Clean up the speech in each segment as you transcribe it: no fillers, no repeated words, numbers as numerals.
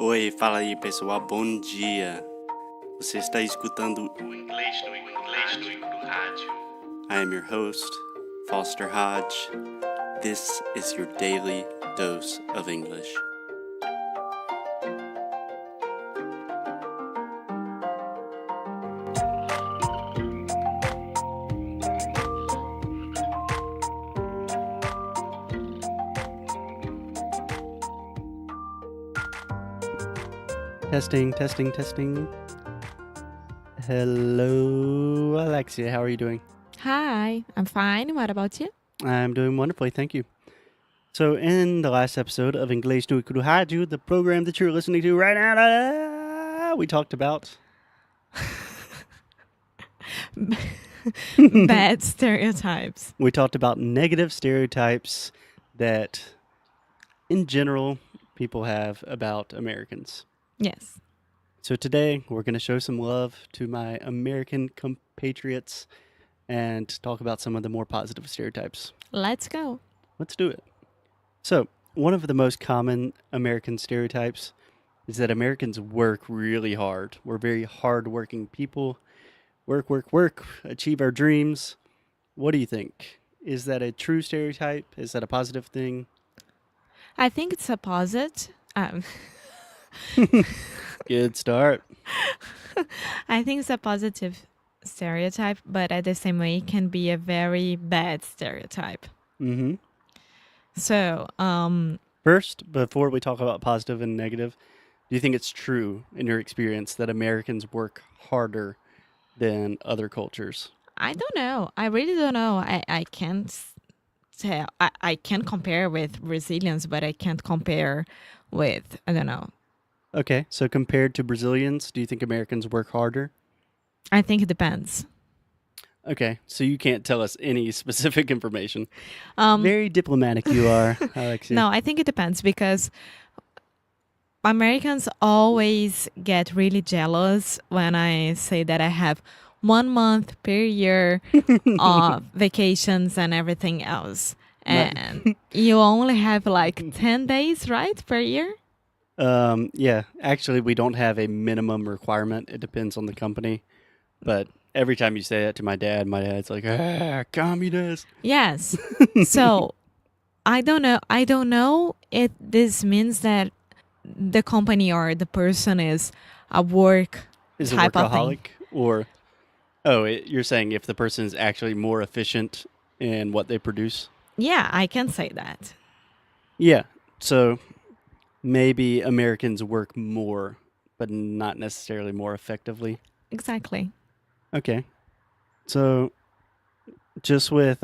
Oi, fala aí pessoal, bom dia. Você está escutando o Inglês no Rádio. I am your host, Foster Hodge. This is your daily dose of English. Testing. Hello, Alexia. How are you doing? Hi, I'm fine. What about you? I'm doing wonderfully, thank you. So, in the last episode of Inglês no Rádio, the program that you're listening to right now, we talked about Bad stereotypes. we talked about negative stereotypes that, in general, people have about Americans. Yes. So today we're going to show some love to my American compatriots and talk about some of the more positive stereotypes. Let's go. Let's do it. So, one of the most common American stereotypes is that Americans work really hard. We're very hardworking people. Work, achieve our dreams. What do you think? Is that a true stereotype? Is that a positive thing? I think it's a positive. Good start. I think it's a positive stereotype, but at the same way, it can be a very bad stereotype. Mm-hmm. So, First, before we talk about positive and negative, do you think it's true in your experience that Americans work harder than other cultures? I don't know. I really don't know. I can't tell. I can compare with Brazilians, but I can't compare with, I don't know. Okay, so compared to Brazilians, do you think Americans work harder? I think it depends. Okay, so you can't tell us any specific information. Um, Very diplomatic you are, Alexia. No, I think it depends because Americans always get really jealous when I say that I have 1 month per year of vacations and everything else. And you only have like 10 days, right, per year? Yeah, actually, we don't have a minimum requirement. It depends on the company. But every time you say that to my dad's like, communist. Yes. So I don't know. I don't know if this means that the company or the person is a work Is a type of thing. workaholic? Or, you're saying if the person is actually more efficient in what they produce? Yeah, I can say that. Yeah, so maybe Americans work more, but not necessarily more effectively. Exactly. Okay. So just with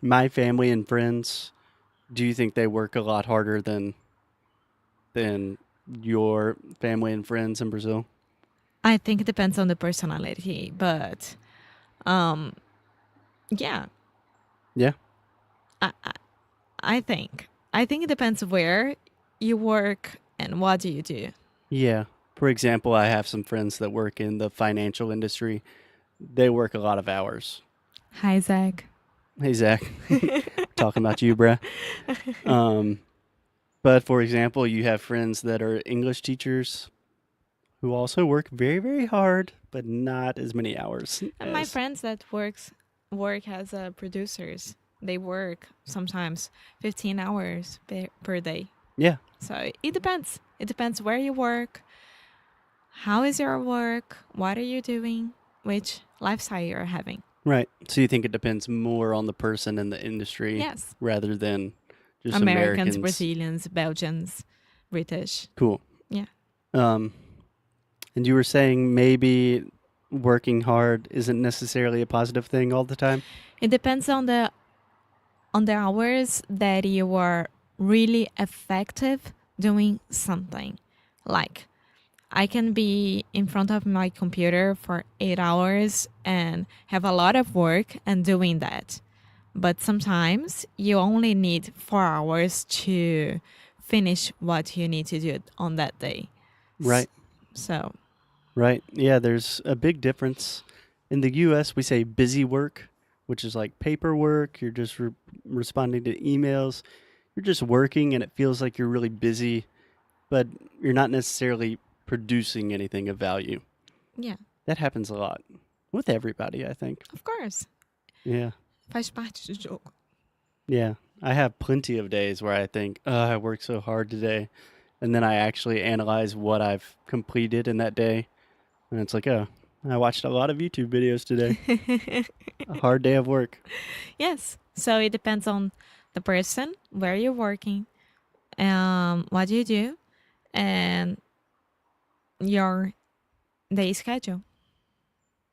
my family and friends, do you think they work a lot harder than your family and friends in Brazil? I think it depends on the personality, but yeah, Yeah. I, I I think it depends where you work and what do you do. Yeah. For example, I have some friends that work in the financial industry. They work a lot of hours. Hi, Zach. Hey, Zach. Talking about you, bruh. But for example, you have friends that are English teachers who also work very, very hard, but not as many hours. And my friends that work as producers, they work sometimes 15 hours per day. Yeah. So it depends. It depends where you work, how is your work, what are you doing, which lifestyle you're having. Right. So you think it depends more on the person in the industry Yes. rather than just Americans, Americans. Brazilians, Belgians, British. Cool. Yeah. And you were saying maybe working hard isn't necessarily a positive thing all the time? It depends on the hours that you are really effective doing something. Like I can be in front of my computer for 8 hours and have a lot of work and doing that. But sometimes you only need 4 hours to finish what you need to do on that day. Right. So, Right. Yeah, there's a big difference. In the US, we say busy work, which is like paperwork. You're just responding to emails. You're just working and it feels like you're really busy. but you're not necessarily producing anything of value. Yeah, That happens a lot with everybody, I think. of course. Yeah. Faz parte do jogo. Yeah. I have plenty of days where I think, oh, I worked so hard today. And then I actually analyze what I've completed in that day. And it's like, oh, I watched a lot of YouTube videos today. A hard day of work. Yes. So it depends on the person, where you're working, what you do, and your day schedule.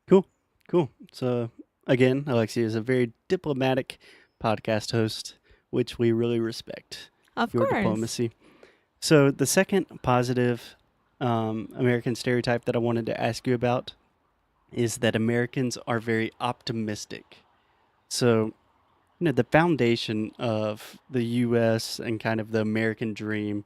Cool. Cool. So, again, Alexia is a very diplomatic podcast host, which we really respect Of your course. diplomacy. So, the second positive American stereotype that I wanted to ask you about is that Americans are very optimistic. So, the foundation of the US and kind of the American dream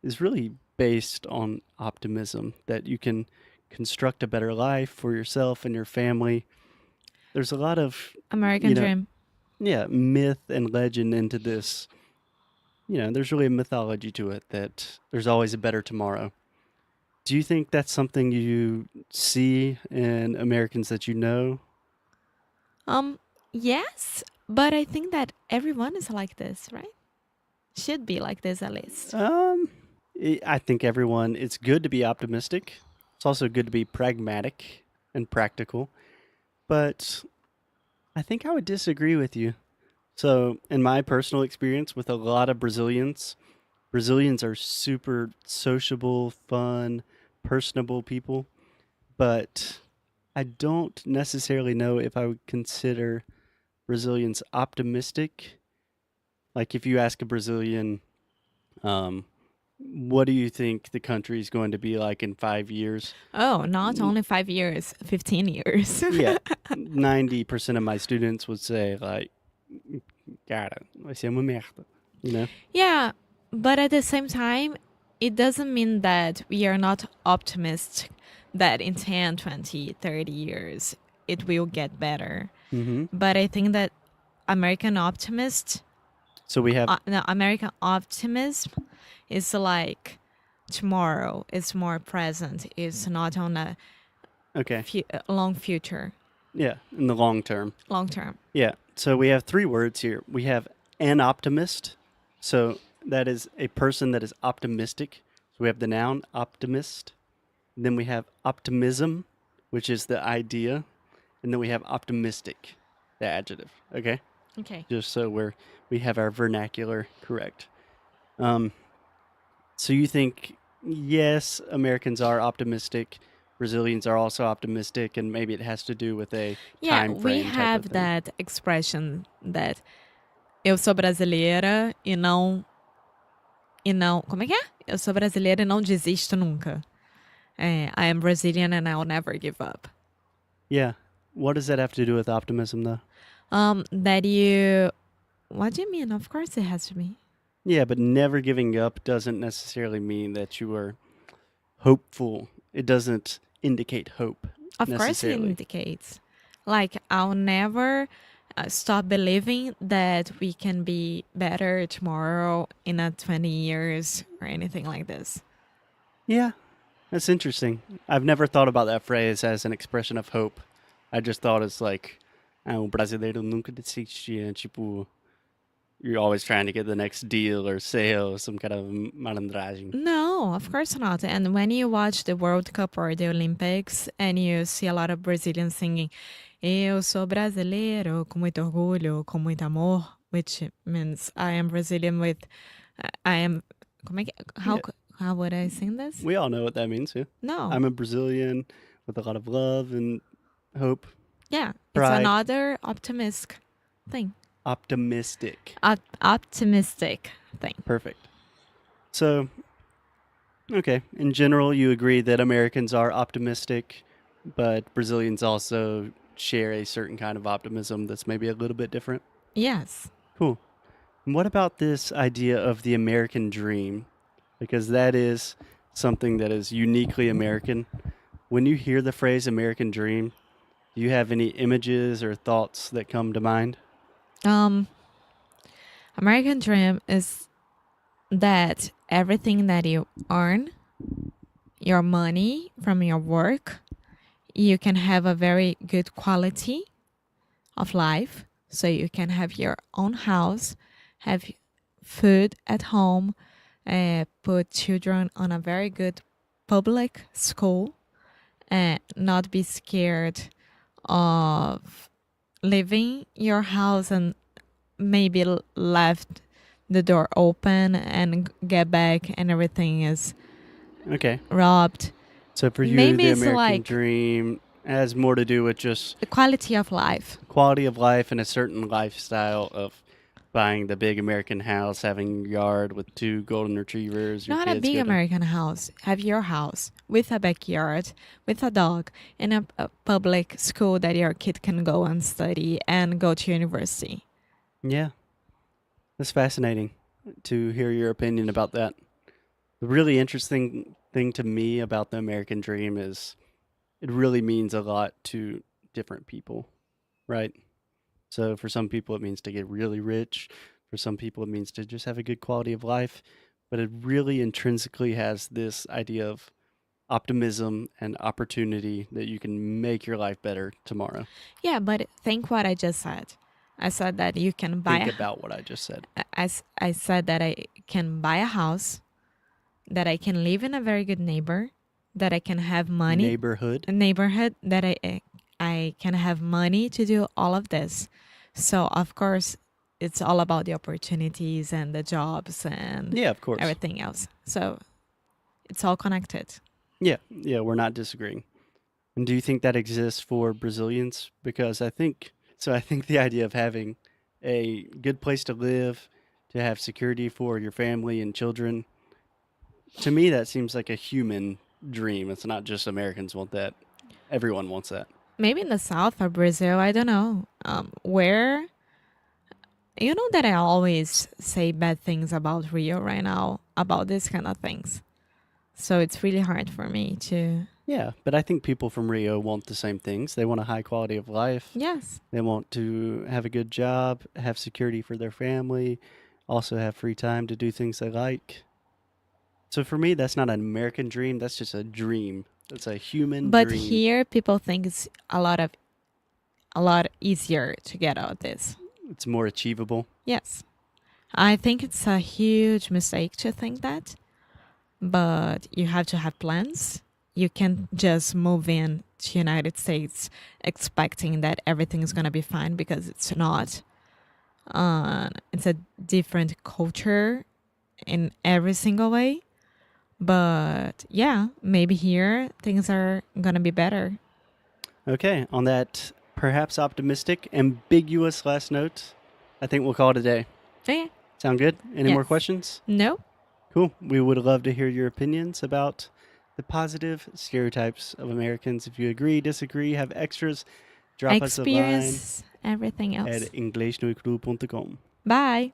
is really based on optimism that you can construct a better life for yourself and your family. There's a lot of, American you know, dream. yeah, myth and legend into this. There's really a mythology to it that there's always a better tomorrow. Do you think that's something you see in Americans that you know? Um, yes, but I think that everyone is like this, right? Should be like this at least. Um, I think everyone, it's good to be optimistic. It's also good to be pragmatic and practical. But I think I would disagree with you. So, in my personal experience with a lot of Brazilians, Brazilians are super sociable, fun, personable people. But I don't necessarily know if I would consider Brazilians optimistic. Like, if you ask a Brazilian, um, what do you think the country is going to be like in 5 years? Oh, not N- only 5 years, 15 years. Yeah, 90% of my students would say, like, cara, vai ser uma merda, you know? Yeah, but at the same time, it doesn't mean that we are not optimistic that in 10, 20, 30 years it will get better. Mm-hmm. But I think that American optimist, So we have, no, American optimism is like tomorrow. It's more present. It's not on a okay, long future, yeah, in the long term. long term. Yeah, so we have three words here. We have an optimist. So that is a person that is optimistic. So we have the noun optimist. Then we have optimism, which is the idea. And then we have optimistic, the adjective. Okay? Okay. Just so we have our vernacular correct. Um, so you think, yes, Americans are optimistic, Brazilians are also optimistic, and maybe it has to do with a Yeah, time we frame type of have thing. that expression that eu sou brasileira e não, como é que é? Eu sou brasileira e não desisto nunca. I am Brazilian and I'll never give up. Yeah. What does that have to do with optimism, though? That you, what do you mean? Of course it has to be. Yeah, but never giving up doesn't necessarily mean that you are hopeful. It doesn't indicate hope Of course it necessarily. indicates. Like, I'll never stop believing that we can be better tomorrow in 20 years or anything like this. Yeah, that's interesting. I've never thought about that phrase as an expression of hope. I just thought it's like, o brasileiro nunca desiste. And tipo, you're always trying to get the next deal or sale, some kind of malandragem. No, of course not. And when you watch the World Cup or the Olympics and you see a lot of Brazilians singing, eu sou brasileiro, com muito orgulho, com muito amor, which means I am Brazilian with, I am, como é que, how, Yeah. how would I sing this? We all know what that means, yeah. No. I'm a Brazilian with a lot of love and hope. Yeah, Pride. it's another optimistic thing. Optimistic. Optimistic thing. Perfect. So, okay, in general, you agree that Americans are optimistic, but Brazilians also share a certain kind of optimism that's maybe a little bit different. Yes. Cool. And what about this idea of the American dream? Because that is something that is uniquely American. When you hear the phrase American dream, do you have any images or thoughts that come to mind? American dream is that everything that you earn, your money from your work, you can have a very good quality of life. So you can have your own house, have food at home, put children on a very good public school, and not be scared of leaving your house and maybe left the door open and get back and everything is Okay. robbed. So for you, Maybe the it's American like dream has more to do with just the quality of life. quality of life and a certain lifestyle of buying the big American house, having a yard with two golden retrievers, your Not a kids big go to. American house. Have your house with a backyard, with a dog, and a public school that your kid can go and study and go to university. Yeah, that's fascinating to hear your opinion about that. The really interesting thing to me about the American dream is it really means a lot to different people, right? So for some people, it means to get really rich. For some people, it means to just have a good quality of life. But it really intrinsically has this idea of optimism and opportunity that you can make your life better tomorrow. Yeah, but think what I just said. I said that you can buy Think a, about what I just said. I said that I can buy a house, that I can live in a very good that I can have money, Neighborhood. a neighborhood, that I can have money to do all of this. So of course, it's all about the opportunities and the jobs and Yeah, of course. everything else. So it's all connected. Yeah, we're not disagreeing. And do you think that exists for Brazilians? Because I think the idea of having a good place to live, to have security for your family and children, to me that seems like a human dream. It's not just Americans want that. Everyone wants that. Maybe in the south of Brazil, I don't know. Where you know that I always say bad things about Rio right now about these kind of things. So it's really hard for me to. Yeah, but I think people from Rio want the same things. They want a high quality of life. Yes. They want to have a good job, have security for their family, also have free time to do things they like. So for me, that's not an American dream. That's just a dream. It's a human But dream. here people think it's a lot easier to get out this. It's more achievable. Yes. I think it's a huge mistake to think that. But you have to have plans. You can't just move in to United States expecting that everything is gonna be fine because it's not. It's a different culture in every single way. But yeah, maybe here things are gonna be better. Okay, on that perhaps optimistic, ambiguous last note, I think we'll call it a day. Okay. Sound good? Any more Yes. questions? No? Cool. We would love to hear your opinions about the positive stereotypes of Americans. If you agree, disagree, have extras, drop us a line Experience everything else. at inglesnoicru.com. Bye.